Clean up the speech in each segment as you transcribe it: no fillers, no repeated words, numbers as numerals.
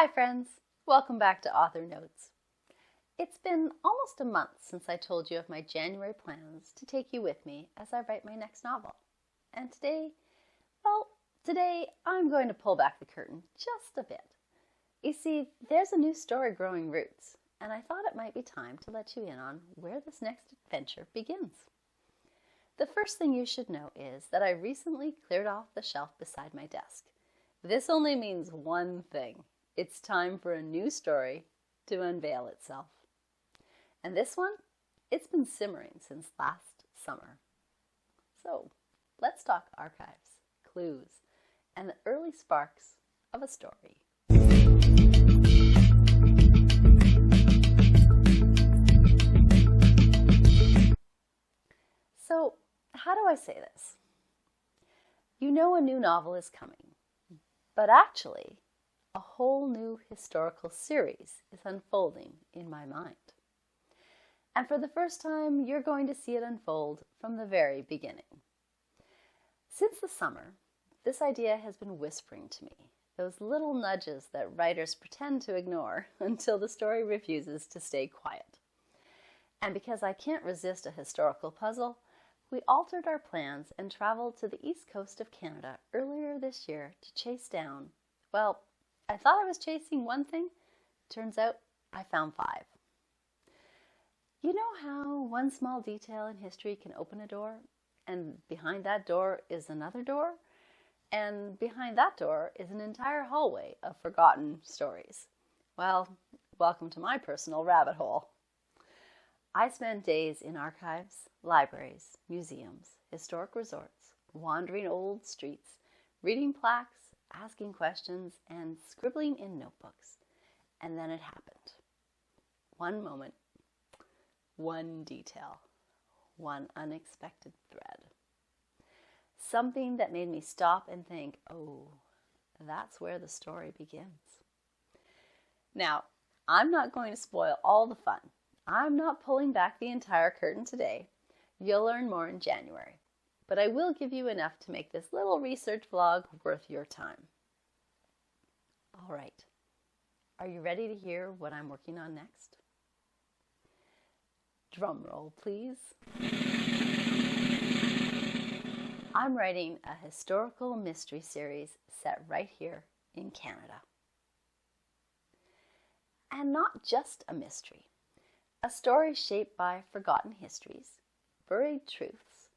Hi friends, welcome back to Author Notes. It's been almost a month since I told you of my January plans to take you with me as I write my next novel. And today I'm going to pull back the curtain just a bit. You see, there's a new story growing roots, and I thought it might be time to let you in on where this next adventure begins. The first thing you should know is that I recently cleared off the shelf beside my desk. This only means one thing. It's time for a new story to unveil itself. And this one, it's been simmering since last summer. So let's talk archives, clues, and the early sparks of a story. So, how do I say this? You know a new novel is coming, but actually, a whole new historical series is unfolding in my mind. And for the first time, you're going to see it unfold from the very beginning. Since the summer, this idea has been whispering to me, those little nudges that writers pretend to ignore until the story refuses to stay quiet. And because I can't resist a historical puzzle, we altered our plans and traveled to the east coast of Canada earlier this year to chase down, well, I thought I was chasing one thing. Turns out I found 5. You know how one small detail in history can open a door, and behind that door is another door, and behind that door is an entire hallway of forgotten stories? Well, welcome to my personal rabbit hole. I spent days in archives, libraries, museums, historic resorts, wandering old streets, reading plaques, asking questions, and scribbling in notebooks. And then it happened. One moment, one detail, one unexpected thread. Something that made me stop and think, oh, that's where the story begins. Now, I'm not going to spoil all the fun. I'm not pulling back the entire curtain today. You'll learn more in January. But I will give you enough to make this little research vlog worth your time. All right, are you ready to hear what I'm working on next? Drum roll, please. I'm writing a historical mystery series set right here in Canada. And not just a mystery. A story shaped by forgotten histories, buried truths,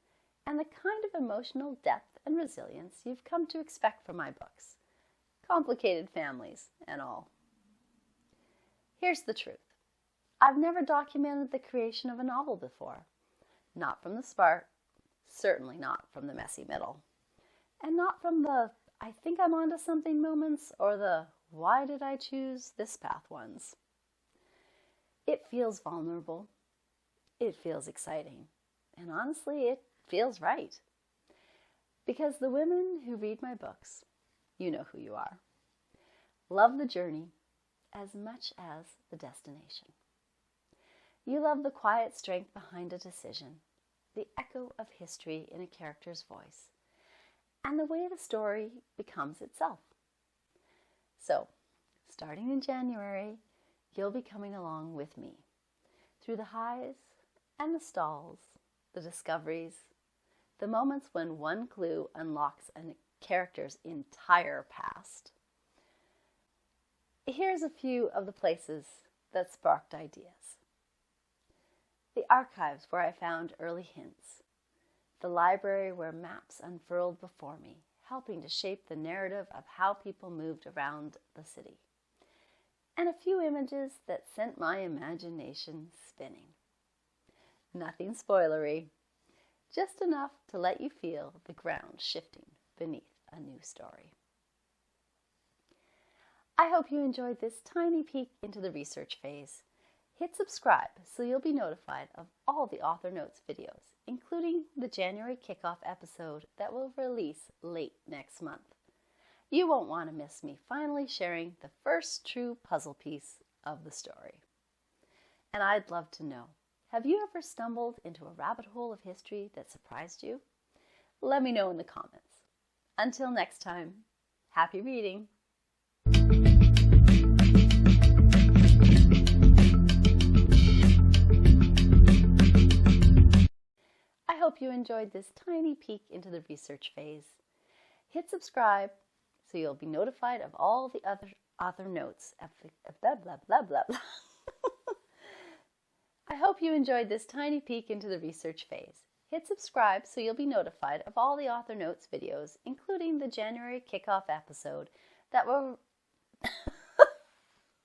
and the kind of emotional depth and resilience you've come to expect from my books. Complicated families and all. Here's the truth. I've never documented the creation of a novel before. Not from the start, certainly not from the messy middle, and not from the I think I'm onto something moments or the why did I choose this path ones. It feels vulnerable, it feels exciting, and honestly, it feels right. Because the women who read my books, you know who you are, love the journey as much as the destination. You love the quiet strength behind a decision, the echo of history in a character's voice, and the way the story becomes itself. So, starting in January, you'll be coming along with me through the highs and the stalls, the discoveries, the moments when one clue unlocks a character's entire past. Here's a few of the places that sparked ideas. The archives where I found early hints. The library where maps unfurled before me, helping to shape the narrative of how people moved around the city. And a few images that sent my imagination spinning. Nothing spoilery, just enough to let you feel the ground shifting beneath a new story. I hope you enjoyed this tiny peek into the research phase. Hit subscribe so you'll be notified of all the Author Notes videos, including the January kickoff episode that will release late next month. You won't want to miss me finally sharing the first true puzzle piece of the story. And I'd love to know, have you ever stumbled into a rabbit hole of history that surprised you? Let me know in the comments. Until next time, happy reading! hope you enjoyed this tiny peek into the research phase. Hit subscribe so you'll be notified of all the other author notes. Blah, blah, blah, blah, blah. I hope you enjoyed this tiny peek into the research phase. Hit subscribe so you'll be notified of all the author notes videos, including the January kickoff episode that will...